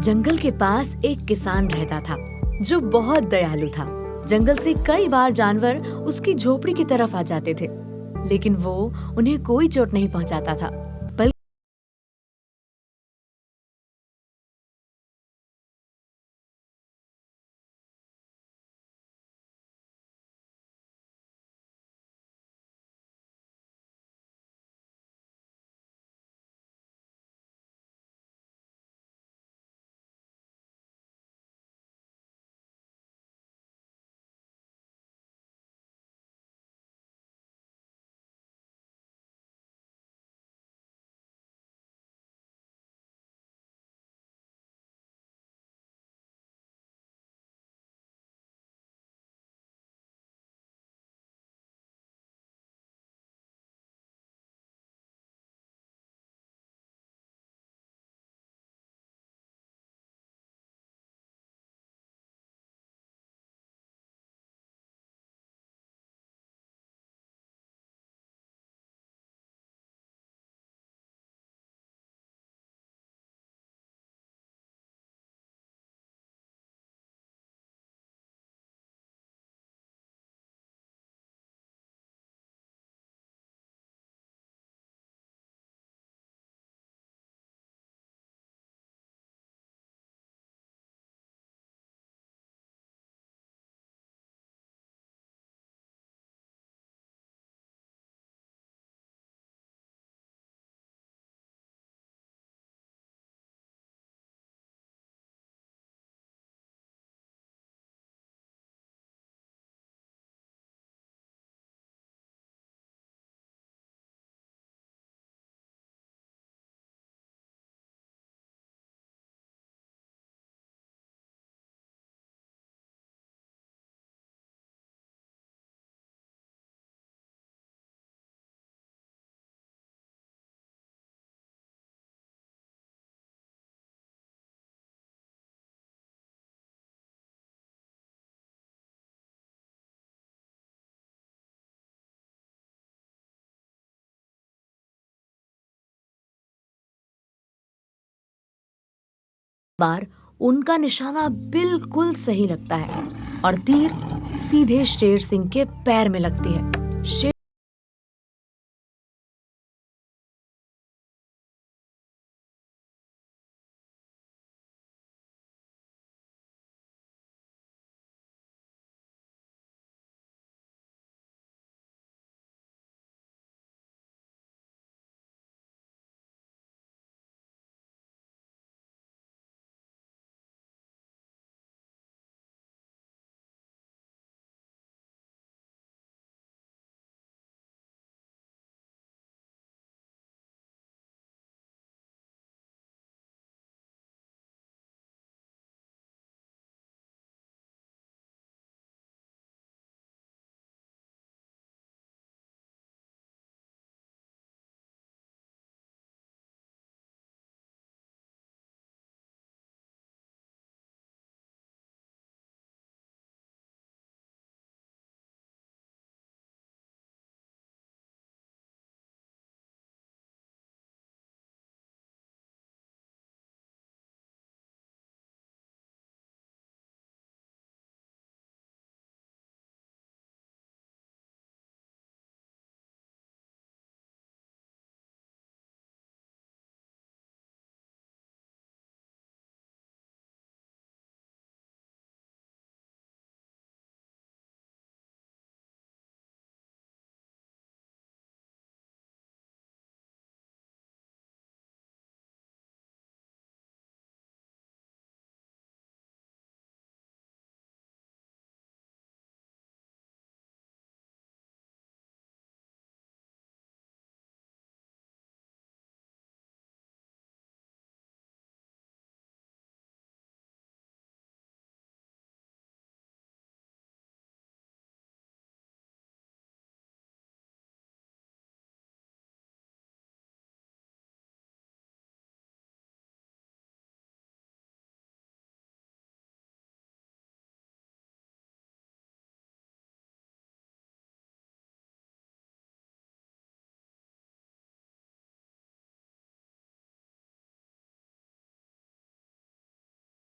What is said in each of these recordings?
जंगल के पास एक किसान रहता था जो बहुत दयालु था। जंगल से कई बार जानवर उसकी झोपड़ी की तरफ आ जाते थे, लेकिन वो उन्हें कोई चोट नहीं पहुंचाता था। बल्कि बार उनका निशाना बिल्कुल सही लगता है और तीर सीधे शेर सिंह के पैर में लगती है। शेर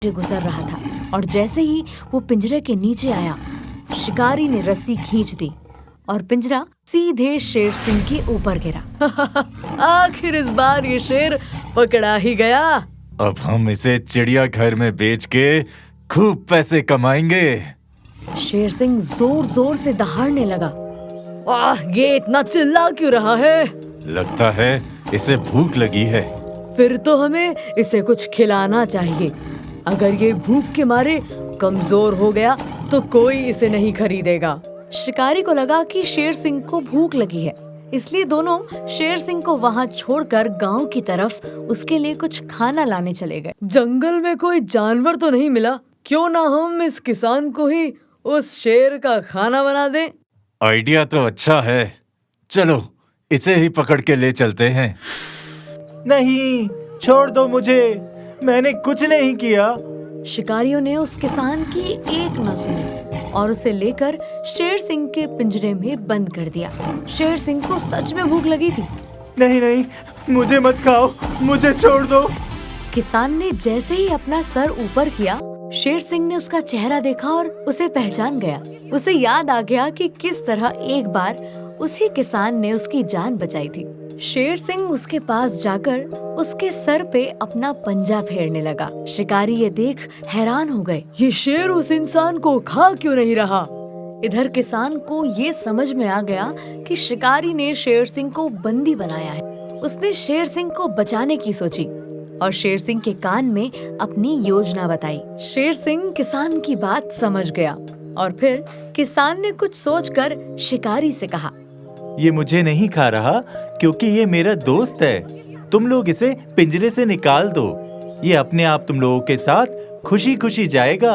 गुजर रहा था और जैसे ही वो पिंजरे के नीचे आया, शिकारी ने रस्सी खींच दी और पिंजरा सीधे शेर सिंह के ऊपर गिरा। आखिर इस बार ये शेर पकड़ा ही गया। अब हम इसे चिड़ियाघर में बेच के खूब पैसे कमाएंगे। शेर सिंह जोर जोर से दहाड़ने लगा। ये इतना चिल्ला क्यों रहा है? लगता है इसे भूख लगी है। फिर तो हमें इसे कुछ खिलाना चाहिए। अगर ये भूख के मारे कमजोर हो गया तो कोई इसे नहीं खरीदेगा। शिकारी को लगा कि शेर सिंह को भूख लगी है, इसलिए दोनों शेर सिंह को वहाँ छोड़कर गांव की तरफ उसके लिए कुछ खाना लाने चले गए। जंगल में कोई जानवर तो नहीं मिला, क्यों ना हम इस किसान को ही उस शेर का खाना बना दें। आइडिया तो अच्छा है, चलो इसे ही पकड़ के ले चलते हैं। नहीं, छोड़ दो मुझे, मैंने कुछ नहीं किया। शिकारियों ने उस किसान की एक न सुनी और उसे लेकर शेर सिंह के पिंजरे में बंद कर दिया। शेर सिंह को सच में भूख लगी थी। नहीं नहीं, मुझे मत खाओ, मुझे छोड़ दो। किसान ने जैसे ही अपना सर ऊपर किया, शेर सिंह ने उसका चेहरा देखा और उसे पहचान गया। उसे याद आ गया कि किस तरह एक बार उसी किसान ने उसकी जान बचाई थी। शेर सिंह उसके पास जाकर उसके सर पे अपना पंजा फेरने लगा। शिकारी ये देख हैरान हो गए, ये शेर उस इंसान को खा क्यों नहीं रहा? इधर किसान को ये समझ में आ गया कि शिकारी ने शेर सिंह को बंदी बनाया है। उसने शेर सिंह को बचाने की सोची और शेर सिंह के कान में अपनी योजना बताई। शेर सिंह किसान की बात समझ गया और फिर किसान ने कुछ सोचकर शिकारी से कहा, ये मुझे नहीं खा रहा क्योंकि ये मेरा दोस्त है। तुम लोग इसे पिंजरे से निकाल दो, ये अपने आप तुम लोगों के साथ खुशी खुशी जाएगा।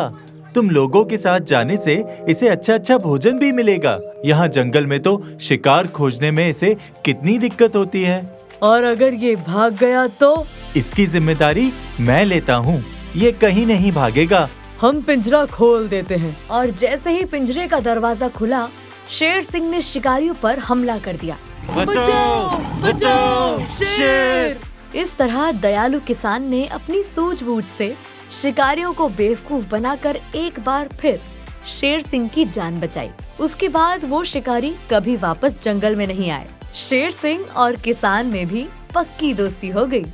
तुम लोगों के साथ जाने से इसे अच्छा अच्छा भोजन भी मिलेगा। यहाँ जंगल में तो शिकार खोजने में इसे कितनी दिक्कत होती है। और अगर ये भाग गया तो? इसकी जिम्मेदारी मैं लेता हूँ, ये कहीं नहीं भागेगा। हम पिंजरा खोल देते हैं। और जैसे ही पिंजरे का दरवाजा खुला, शेर सिंह ने शिकारियों पर हमला कर दिया। बचाओ, बचाओ, शेर! इस तरह दयालु किसान ने अपनी सूझबूझ से शिकारियों को बेवकूफ बनाकर एक बार फिर शेर सिंह की जान बचाई। उसके बाद वो शिकारी कभी वापस जंगल में नहीं आए। शेर सिंह और किसान में भी पक्की दोस्ती हो गई।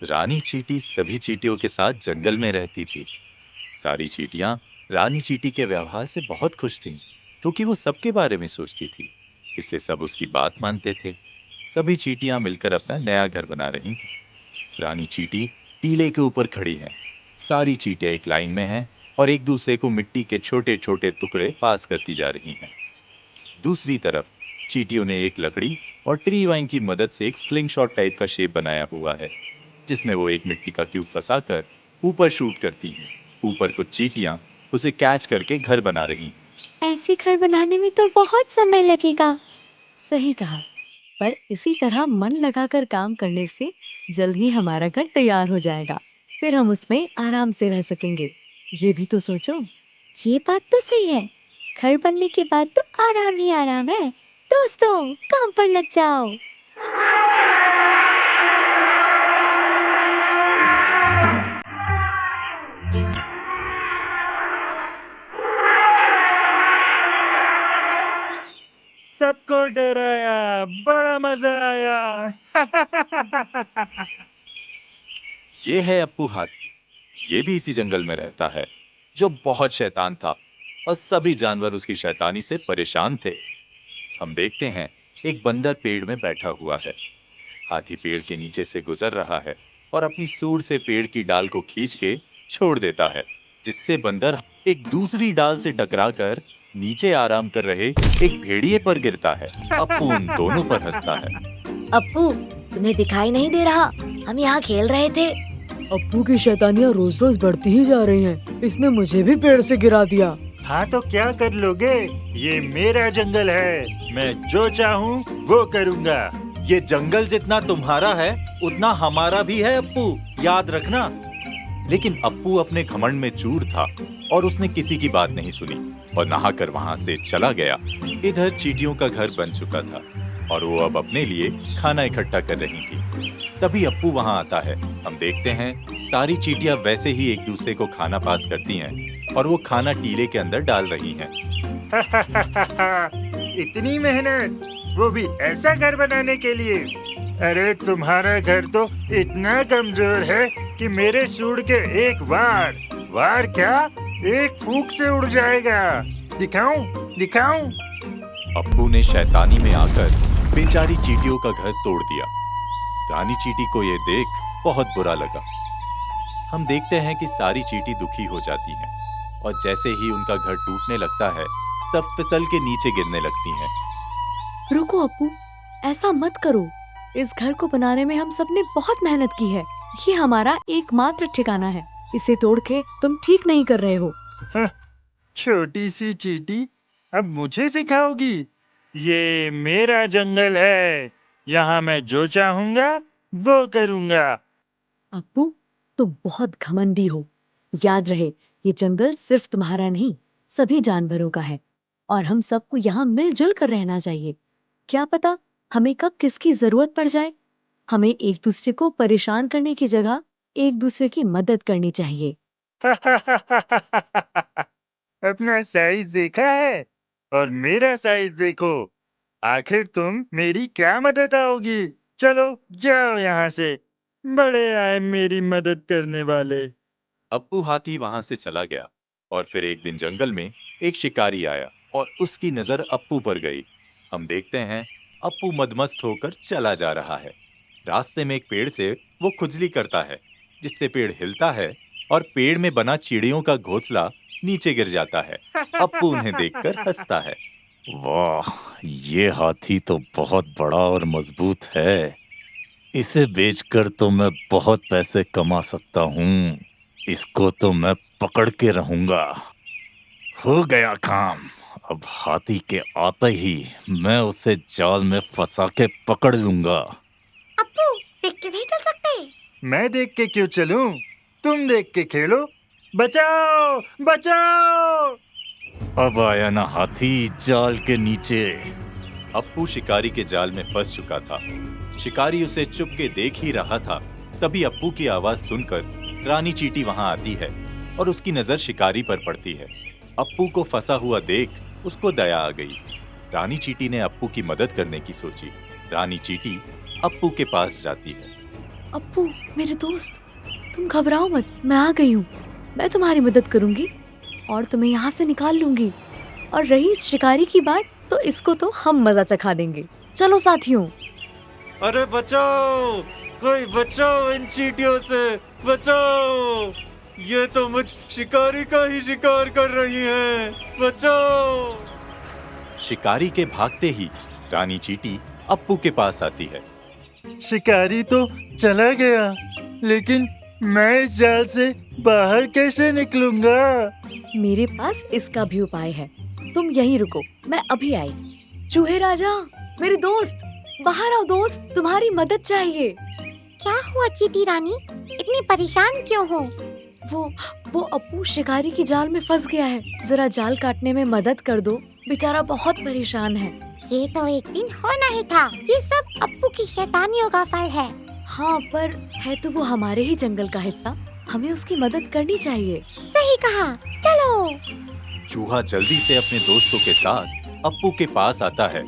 रानी चींटी सभी चींटियों के साथ जंगल में रहती थी। सारी चींटियां रानी चींटी के व्यवहार से बहुत खुश थीं, क्योंकि वो सबके बारे में सोचती थी, इसलिए सब उसकी बात मानते थे। सभी चींटियां मिलकर अपना नया घर बना रही थीं। रानी चींटी टीले के ऊपर खड़ी है। सारी चींटियां एक लाइन में हैं और एक दूसरे को मिट्टी के छोटे छोटे टुकड़े पास करती जा रही हैं। दूसरी तरफ चींटियों ने एक लकड़ी और ट्री वाइन की मदद से एक स्लिंग शॉट टाइप का शेप बनाया हुआ है, जिसमें वो एक मिट्टी का क्यूब फंसाकर ऊपर शूट करती हैं। ऊपर कुछ चींटियां उसे कैच करके घर बना रही हैं। ऐसे घर बनाने में तो बहुत समय लगेगा। सही कहा, पर इसी तरह मन लगाकर काम करने से जल्द ही हमारा घर तैयार हो जाएगा। फिर हम उसमें आराम से रह सकेंगे। ये भी तो सोचो। ये बात तो सही है, घर बनने के बाद तो आराम ही आराम है। दोस्तों, काम पर लग जाओ। सबको डराया, बड़ा मजा आया। ये है अप्पू हाथी। ये भी इसी जंगल में रहता है, जो बहुत शैतान था और सभी जानवर उसकी शैतानी से परेशान थे। हम देखते हैं एक बंदर पेड़ में बैठा हुआ है। हाथी पेड़ के नीचे से गुजर रहा है और अपनी सूंड से पेड़ की डाल को खींच के छोड़ देता है, जिससे बंदर एक दूसरी डाल से टकराकर नीचे आराम कर रहे एक भेड़िए पर गिरता है। अप्पू उन दोनों पर हंसता है। अप्पू, तुम्हें दिखाई नहीं दे रहा? हम यहाँ खेल रहे थे। अप्पू की शैतानियाँ रोज रोज बढ़ती ही जा रही हैं। इसने मुझे भी पेड़ से गिरा दिया। हाँ तो क्या कर लोगे? ये मेरा जंगल है, मैं जो चाहूँ वो करूँगा। ये जंगल जितना तुम्हारा है उतना हमारा भी है अप्पू, याद रखना। लेकिन अप्पू अपने घमंड में चूर था और उसने किसी की बात नहीं सुनी और नहाकर वहाँ से चला गया। इधर चींटियों का घर बन चुका था और वो अब अपने लिए खाना इकट्ठा कर रही थी। तभी अप्पू वहाँ आता है। हम देखते हैं सारी चींटियां वैसे ही एक दूसरे को खाना पास करती हैं और वो खाना टीले के अंदर डाल रही हैं। इतनी मेहनत, वो भी ऐसा घर बनाने के लिए। अरे तुम्हारा घर तो इतना कमजोर है कि मेरे सूंड के एक वार क्या, एक फूंक से उड़ जाएगा। दिखाऊं दिखाऊं। अप्पू ने शैतानी में आकर बेचारी चींटियों का घर तोड़ दिया। रानी चींटी को ये देख बहुत बुरा लगा। हम देखते हैं कि सारी चींटी दुखी हो जाती हैं और जैसे ही उनका घर टूटने लगता है, सब फिसल के नीचे गिरने लगती हैं। रुको अप्पू, ऐसा मत करो। इस घर को बनाने में हम सबने बहुत मेहनत की है। ये हमारा एकमात्र ठिकाना है। इसे तोड़ के तुम ठीक नहीं कर रहे हो। छोटी सी चींटी, अब मुझे सिखाओगी? ये मेरा जंगल है, यहाँ मैं जो चाहूंगा वो करूंगा। अप्पू, तुम बहुत घमंडी हो। याद रहे, ये जंगल सिर्फ तुम्हारा नहीं, सभी जानवरों का है और हम सबको यहाँ मिलजुल कर रहना चाहिए। क्या पता हमें कब किसकी जरूरत पड़ जाए। हमें एक दूसरे को परेशान करने की जगह एक दूसरे की मदद करनी चाहिए। अपना साइज देखा है और मेरा साइज देखो। आखिर तुम मेरी क्या मदद आओगी? चलो जाओ यहाँ से। बड़े आए मेरी मदद करने वाले। अप्पू हाथी वहां से चला गया और फिर एक दिन जंगल में एक शिकारी आया और उसकी नजर अप्पू पर गई। हम देखते हैं अप्पू मदमस्त होकर चला जा रहा है। रास्ते में एक पेड़ से वो खुजली करता है, जिससे पेड़ हिलता है और पेड़ में बना चिड़ियों का घोंसला नीचे गिर जाता है। अप्पू उन्हें देखकर हंसता है। वाह, ये हाथी तो बहुत बड़ा और मजबूत है। इसे बेचकर तो मैं बहुत पैसे कमा सकता हूँ। इसको तो मैं पकड़ के रहूंगा। हो गया काम। अब हाथी के आते ही मैं उसे जाल में फंसा के पकड़ लूंगा। अप्पू, देख के नहीं चल सकते? मैं देख के क्यों चलूं? तुम देख के खेलो। बचाओ बचाओ। अब आया ना हाथी जाल के नीचे। अप्पू शिकारी के जाल में फंस चुका था। शिकारी उसे चुपके देख ही रहा था। तभी अप्पू की आवाज सुनकर रानी चींटी वहां आती है और उसकी नजर शिकारी पर पड़ती है। अप्पू को फंसा हुआ देख उसको दया आ गई। रानी चींटी ने अप्पू की मदद करने की सोची। रानी चींटी अप्पू के पास जाती है। अप्पू, मेरे दोस्त, तुम घबराओ मत, मैं आ गई हूँ। मैं तुम्हारी मदद करूंगी और तुम्हें यहाँ से निकाल लूंगी। और रही इस शिकारी की बात, तो इसको तो हम मजा चखा देंगे। चलो साथियों। अरे बचाओ, कोई बचाओ इन चींटियों से, बचाओ। ये तो मुझ शिकारी का ही शिकार कर रही हैं, बचाओ। शिकारी के भागते ही रानी चींटी अप्पू के पास आती है। शिकारी तो चला गया, लेकिन मैं इस जाल से बाहर कैसे निकलूंगा? मेरे पास इसका भी उपाय है। तुम यहीं रुको, मैं अभी आई। चूहे राजा, मेरे दोस्त, बाहर आओ दोस्त, तुम्हारी मदद चाहिए। क्या हुआ चींटी रानी? इतनी परेशान क्यों हो? वो अप्पू शिकारी की जाल में फंस गया है। जरा जाल काटने में मदद कर दो, बेचारा बहुत परेशान है। ये तो एक दिन होना ही था। ये सब अप्पू की शैतानियों का फल है। हाँ, पर है तो वो हमारे ही जंगल का हिस्सा। हमें उसकी मदद करनी चाहिए। सही कहा, चलो। चूहा जल्दी से अपने दोस्तों के साथ अप्पू के पास आता है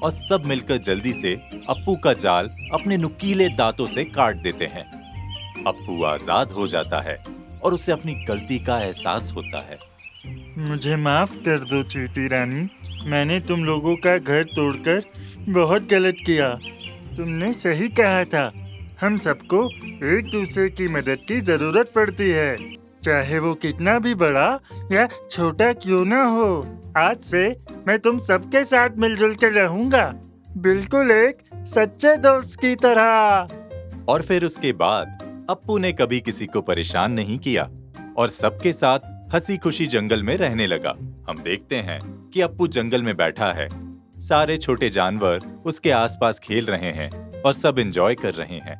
और सब मिलकर जल्दी से अप्पू का जाल अपने नुकीले दांतों से काट देते हैं। अप्पू आजाद हो जाता है और उसे अपनी गलती का एहसास होता है। मुझे माफ कर दो चींटी रानी, मैंने तुम लोगों का घर तोड़कर बहुत गलत किया। तुमने सही कहा था, हम सबको एक दूसरे की मदद की जरूरत पड़ती है, चाहे वो कितना भी बड़ा या छोटा क्यों ना हो। आज से मैं तुम सबके साथ मिलजुल कर रहूंगा, बिल्कुल एक सच्चे दोस्त की तरह। और फिर उसके बाद अप्पू ने कभी किसी को परेशान नहीं किया और सबके साथ हंसी खुशी जंगल में रहने लगा। हम देखते हैं कि अप्पू जंगल में बैठा है। सारे छोटे जानवर उसके आसपास खेल रहे हैं और सब एंजॉय कर रहे हैं।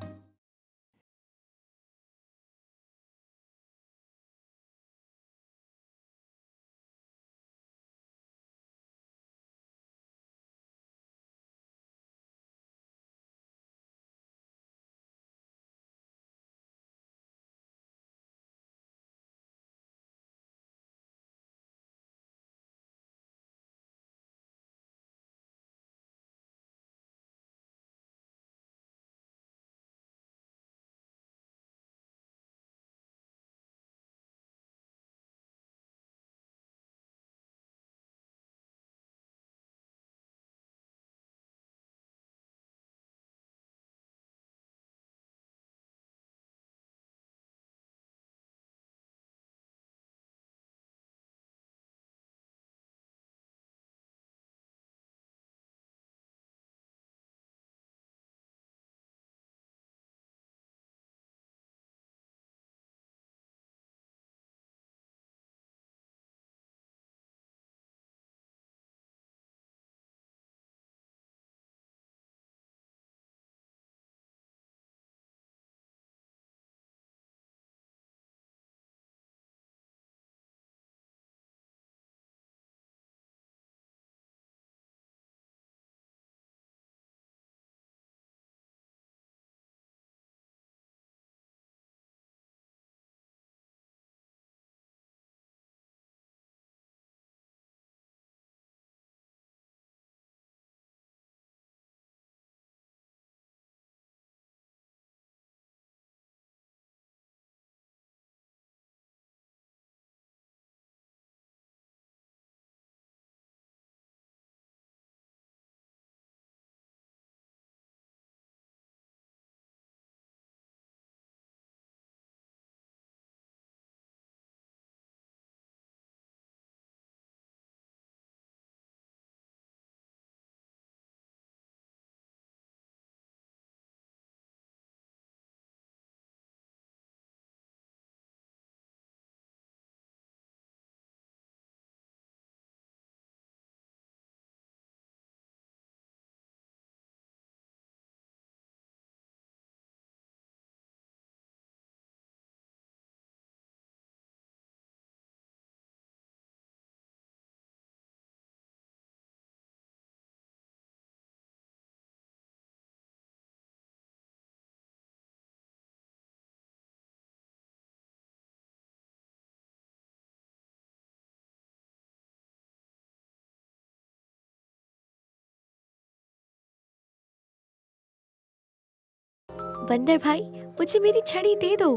बंदर भाई, मुझे मेरी छड़ी दे दो,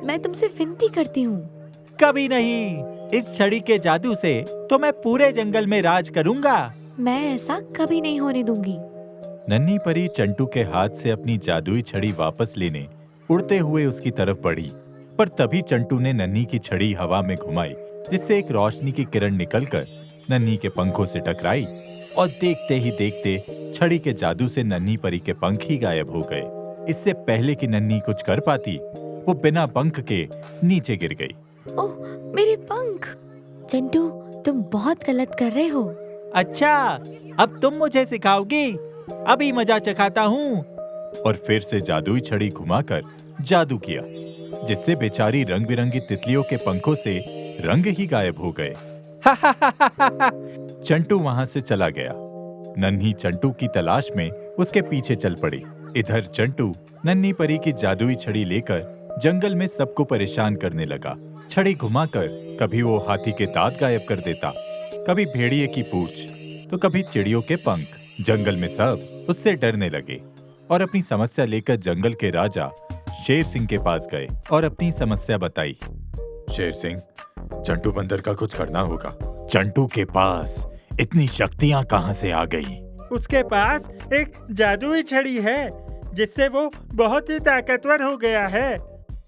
मैं तुमसे विनती करती हूँ। कभी नहीं। इस छड़ी के जादू से तो मैं पूरे जंगल में राज करूंगा। मैं ऐसा कभी नहीं होने दूंगी। नन्ही परी चंटू के हाथ से अपनी जादुई छड़ी वापस लेने उड़ते हुए उसकी तरफ बढ़ी, पर तभी चंटू ने नन्ही की छड़ी हवा में घुमाई, जिससे एक रोशनी की किरण निकलकर नन्ही के पंखों से टकराई और देखते ही देखते छड़ी के जादू से नन्ही परी के पंख ही गायब हो गए। इससे पहले कि नन्ही कुछ कर पाती, वो बिना पंख के नीचे गिर गई। ओह, मेरे पंख! चंटू, तुम बहुत गलत कर रहे हो। अच्छा, अब तुम मुझे सिखाओगी? अभी मजा चखाता हूँ। और फिर से जादुई छड़ी घुमाकर जादू किया, जिससे बेचारी रंग बिरंगी तितलियों के पंखों से रंग ही गायब हो गए। चंटू वहां से चला गया। नन्ही चंटू की तलाश में उसके पीछे चल पड़ी। इधर चंटू नन्ही परी की जादुई छड़ी लेकर जंगल में सबको परेशान करने लगा। छड़ी घुमाकर कभी वो हाथी के दांत गायब कर देता, कभी भेड़िए की पूंछ, तो कभी चिड़ियों के पंख। जंगल में सब उससे डरने लगे और अपनी समस्या लेकर जंगल के राजा शेर सिंह के पास गए और अपनी समस्या बताई। शेर सिंह, चंटू बंदर का कुछ करना होगा। चंटू के पास इतनी शक्तियां कहां से आ गई? उसके पास एक जादुई छड़ी है, जिससे वो बहुत ही ताकतवर हो गया है।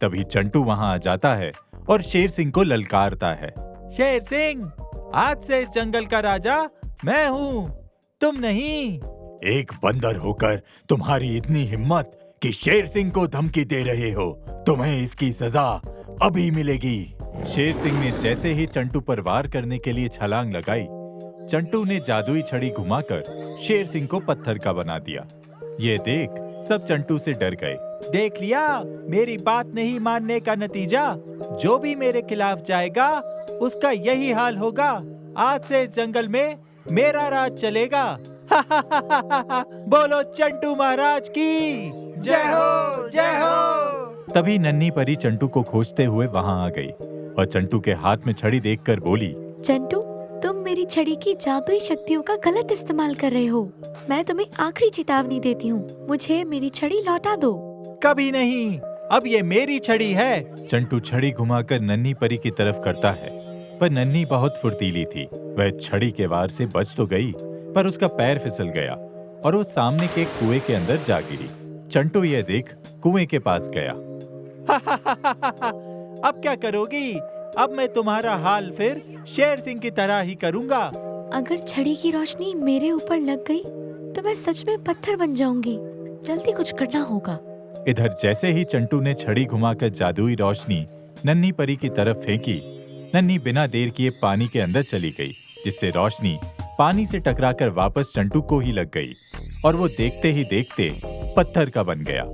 तभी चंटू वहां आ जाता है और शेर सिंह को ललकारता है। शेर सिंह, आज से इस जंगल का राजा मैं हूँ, तुम नहीं। एक बंदर होकर तुम्हारी इतनी हिम्मत कि शेर सिंह को धमकी दे रहे हो, तुम्हें इसकी सजा अभी मिलेगी। शेर सिंह ने जैसे ही चंटू पर वार करने के लिए छलांग लगाई, चंटू ने जादुई छड़ी घुमाकर शेर सिंह को पत्थर का बना दिया। ये देख सब चंटू से डर गए। देख लिया, मेरी बात नहीं मानने का नतीजा। जो भी मेरे खिलाफ जाएगा उसका यही हाल होगा। आज से इस जंगल में मेरा राज चलेगा। बोलो चंटू महाराज की जय हो, जय हो। तभी नन्ही परी चंटू को खोजते हुए वहां आ गई और चंटू के हाथ में छड़ी देखकर बोली, चंटू, तुम मेरी छड़ी की जादुई शक्तियों का गलत इस्तेमाल कर रहे हो। मैं तुम्हें आखिरी चेतावनी देती हूँ, मुझे मेरी छड़ी लौटा दो। कभी नहीं, अब ये मेरी छड़ी है। चंटू छड़ी घुमाकर नन्ही परी की तरफ करता है, पर नन्ही बहुत फुर्तीली थी। वह छड़ी के वार से बच तो गई, पर उसका पैर फिसल गया और वो सामने के कुएं के अंदर जा गिरी। चंटू यह देख कुएं के पास गया। अब क्या करोगी? अब मैं तुम्हारा हाल फिर शेर सिंह की तरह ही करूंगा। अगर छड़ी की रोशनी मेरे ऊपर लग गई तो मैं सच में पत्थर बन जाऊंगी। जल्दी कुछ करना होगा। इधर जैसे ही चंटू ने छड़ी घुमाकर जादुई रोशनी नन्ही परी की तरफ फेंकी, नन्ही बिना देर किए पानी के अंदर चली गई, जिससे रोशनी पानी से टकराकर वापस चंटू को ही लग गई और वो देखते ही देखते पत्थर का बन गया।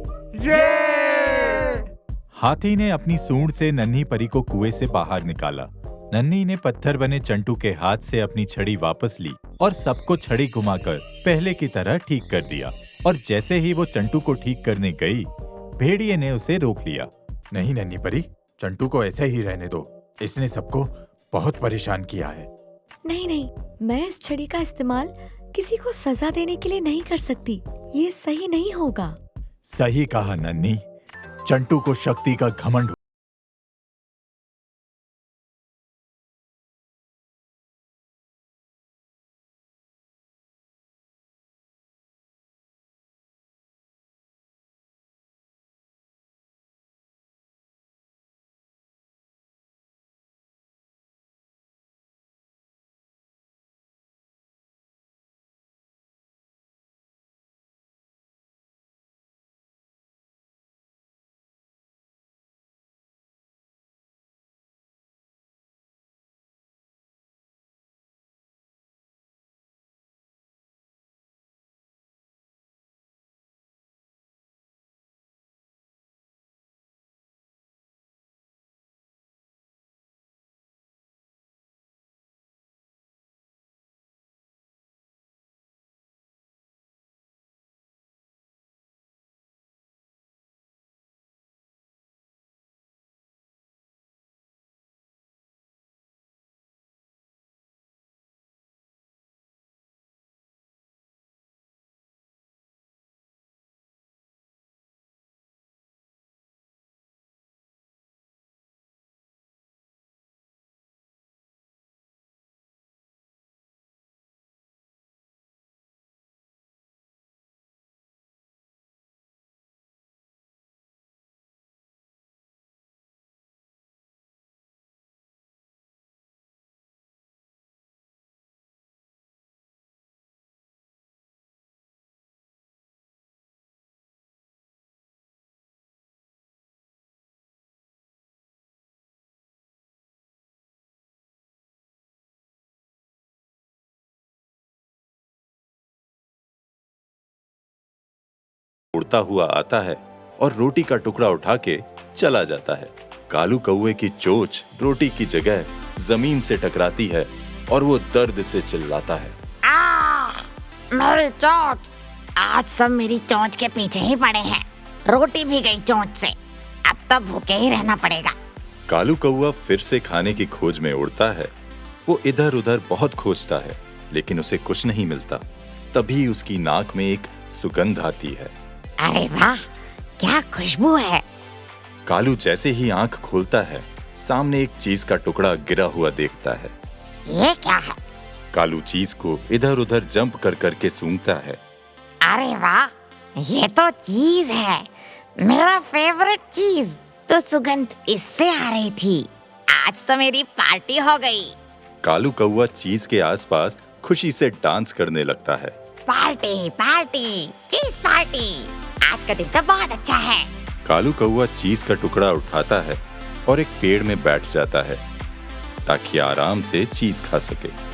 हाथी ने अपनी सूंड से नन्ही परी को कुएं से बाहर निकाला। नन्ही ने पत्थर बने चंटू के हाथ से अपनी छड़ी वापस ली और सबको छड़ी घुमाकर पहले की तरह ठीक कर दिया। और जैसे ही वो चंटू को ठीक करने गई, भेड़िए ने उसे रोक लिया। नहीं नन्ही परी, चंटू को ऐसे ही रहने दो, इसने सबको बहुत परेशान किया है। नहीं नहीं, मैं इस छड़ी का इस्तेमाल किसी को सजा देने के लिए नहीं कर सकती। ये सही नहीं होगा। सही कहा नन्ही, चंटू को शक्ति का घमंड उड़ता हुआ आता है और रोटी का टुकड़ा उठा के चला जाता है। कालू कौवे की चोंच रोटी की जगह जमीन से टकराती है और वो दर्द से चिल्लाता है। मेरी चोंच! आज सब मेरी चोंच के पीछे ही पड़े हैं। रोटी भी गई चोंच से। अब तो भूखे ही रहना पड़ेगा। कालू कौवा फिर से खाने की खोज में उड़ता है। वो इधर उधर बहुत खोजता है, लेकिन उसे कुछ नहीं मिलता। तभी उसकी नाक में एक सुगंध आती है। अरे वाह, क्या खुशबू है। कालू जैसे ही आंख खोलता है, सामने एक चीज का टुकड़ा गिरा हुआ देखता है। ये क्या है? कालू चीज को इधर उधर जंप कर करके सूंघता है। अरे वाह, ये तो चीज है, मेरा फेवरेट चीज। तो सुगंध इससे आ रही थी। आज तो मेरी पार्टी हो गई। कालू कौवा चीज के आसपास खुशी से डांस करने लगता है। पार्टी पार्टी, चीज पार्टी। आज का दिन तो बहुत अच्छा है। कालू कौवा चीज का टुकड़ा उठाता है और एक पेड़ में बैठ जाता है ताकि आराम से चीज खा सके।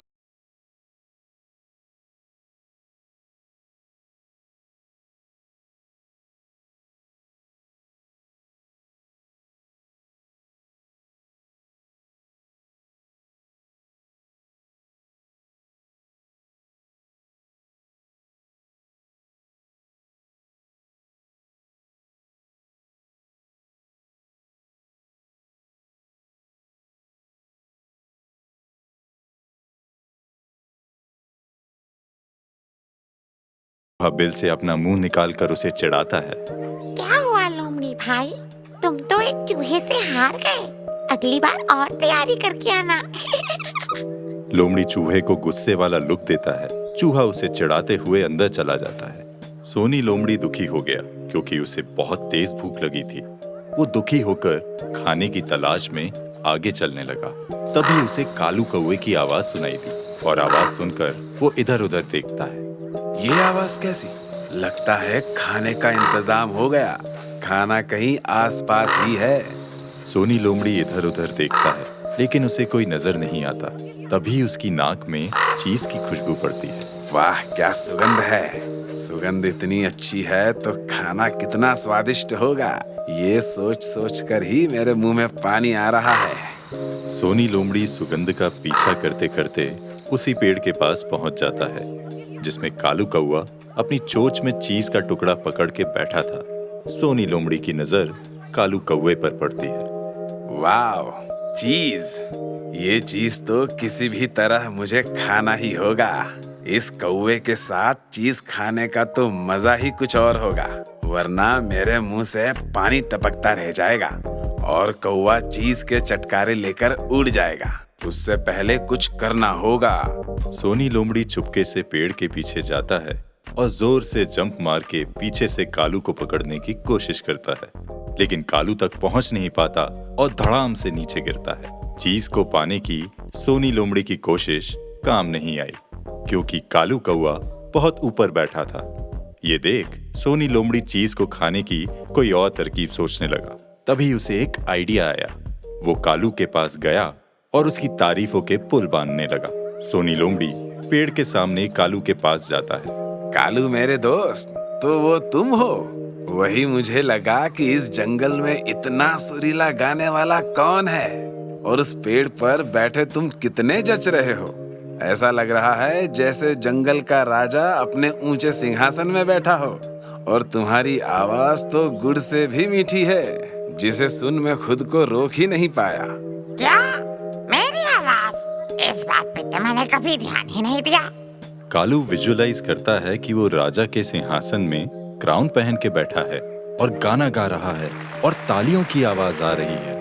वह बिल से अपना मुंह निकालकर उसे चिढ़ाता है। क्या हुआ लोमड़ी भाई, तुम तो एक चूहे से हार गए। अगली बार और तैयारी करके आना। लोमड़ी चूहे को गुस्से वाला लुक देता है। चूहा उसे चिढ़ाते हुए अंदर चला जाता है। सोनी लोमड़ी दुखी हो गया क्योंकि उसे बहुत तेज भूख लगी थी। वो दुखी होकर खाने की तलाश में आगे चलने लगा। तभी उसे कालू कौवे की आवाज सुनाई दी और आवाज सुनकर वो इधर उधर देखता है। ये आवाज कैसी? लगता है खाने का इंतजाम हो गया। खाना कहीं आसपास ही है। सोनी लोमड़ी इधर उधर देखता है, लेकिन उसे कोई नजर नहीं आता। तभी उसकी नाक में चीज की खुशबू पड़ती है। वाह, क्या सुगंध है। सुगंध इतनी अच्छी है तो खाना कितना स्वादिष्ट होगा। ये सोच सोच कर ही मेरे मुंह में पानी आ रहा है। सोनी लोमड़ी सुगंध का पीछा करते करते उसी पेड़ के पास पहुंच जाता है जिसमें कालू कौवा अपनी चोंच में चीज का टुकड़ा पकड़ के बैठा था। सोनी लोमड़ी की नजर कालू कौवे पर पड़ती है। वाह, चीज! ये चीज तो किसी भी तरह मुझे खाना ही होगा। इस कौवे के साथ चीज खाने का तो मजा ही कुछ और होगा, वरना मेरे मुंह से पानी टपकता रह जाएगा और कौवा चीज के चटकारे लेकर उड़ जाएगा। उससे पहले कुछ करना होगा। सोनी लोमड़ी चुपके से पेड़ के पीछे जाता है और जोर से जंप मार के पीछे से कालू को पकड़ने की कोशिश करता है, लेकिन कालू तक पहुंच नहीं पाता और धड़ाम से नीचे गिरता है। चीज को पाने की सोनी लोमड़ी की कोशिश काम नहीं आई क्योंकि कालू कौवा बहुत ऊपर बैठा था। ये देख सोनी लोमड़ी चीज को खाने की कोई और तरकीब सोचने लगा। तभी उसे एक आइडिया आया। वो कालू के पास गया और उसकी तारीफों के पुल बांधने लगा। सोनी लोमड़ी पेड़ के सामने कालू के पास जाता है। कालू मेरे दोस्त, तो वो तुम हो? वही मुझे लगा कि इस जंगल में इतना सुरीला गाने वाला कौन है और उस पेड़ पर बैठे तुम कितने जच रहे हो। ऐसा लग रहा है जैसे जंगल का राजा अपने ऊंचे सिंहासन में बैठा हो और तुम्हारी आवाज तो गुड़ से भी मीठी है, जिसे सुन मैं खुद को रोक ही नहीं पाया। क्या मेरी आवाज? इस बात पे तो मैंने कभी ध्यान ही नहीं दिया। कालू विजुअलाइज करता है कि वो राजा के सिंहासन में क्राउन पहन के बैठा है और गाना गा रहा है और तालियों की आवाज आ रही है।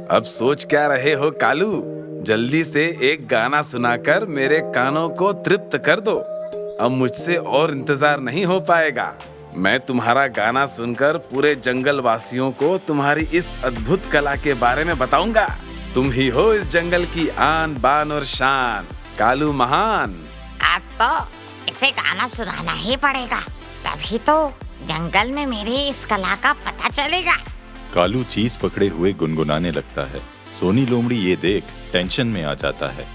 अब सोच क्या रहे हो कालू? जल्दी से एक गाना सुनाकर मेरे कानों को तृप्त कर दो। अब मुझसे और इंतजार नहीं हो पाएगा। मैं तुम्हारा गाना सुनकर पूरे जंगल वासियों को तुम्हारी इस अद्भुत कला के बारे में बताऊंगा। तुम ही हो इस जंगल की आन बान और शान, कालू महान। अब तो इसे गाना सुनाना ही पड़ेगा, तभी तो जंगल में मेरी इस कला का पता चलेगा। कालू चीज पकड़े हुए गुनगुनाने लगता है। सोनी लोमड़ी ये देख टेंशन में आ जाता है।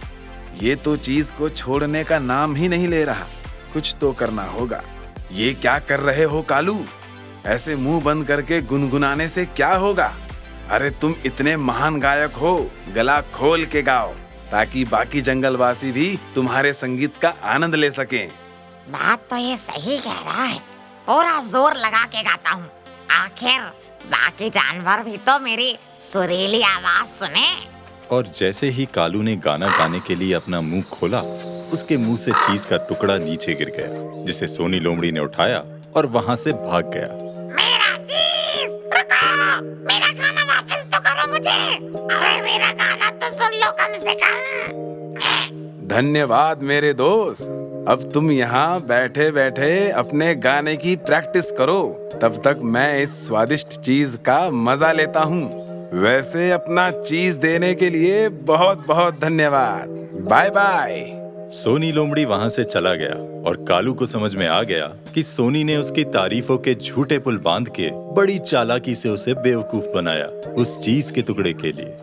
ये तो चीज को छोड़ने का नाम ही नहीं ले रहा। कुछ तो करना होगा। ये क्या कर रहे हो कालू? ऐसे मुंह बंद करके गुनगुनाने से क्या होगा? अरे तुम इतने महान गायक हो, गला खोल के गाओ ताकि बाकी जंगलवासी भी तुम्हारे संगीत का आनंद ले सकें। बात तो ये सही कह रहा है, पूरा जोर लगा के गाता हूँ। आखिर बाकी जानवर भी तो मेरी सुरीली आवाज सुने। और जैसे ही कालू ने गाना गाने के लिए अपना मुंह खोला, उसके मुंह से चीज का टुकड़ा नीचे गिर गया, जिसे सोनी लोमड़ी ने उठाया और वहां से भाग गया। मेरा चीज, रुको, मेरा गाना वापस तो करो मुझे। अरे मेरा गाना तो सुन लो कम से कम। धन्यवाद मेरे दोस्त। अब तुम यहाँ बैठे बैठे अपने गाने की प्रैक्टिस करो, तब तक मैं इस स्वादिष्ट चीज का मजा लेता हूँ। वैसे अपना चीज देने के लिए बहुत बहुत धन्यवाद। Bye bye. सोनी लोमड़ी वहां से चला गया और कालू को समझ में आ गया कि सोनी ने उसकी तारीफों के झूठे पुल बांध के बड़ी चालाकी से उसे बेवकूफ बनाया उस चीज के टुकड़े के लिए।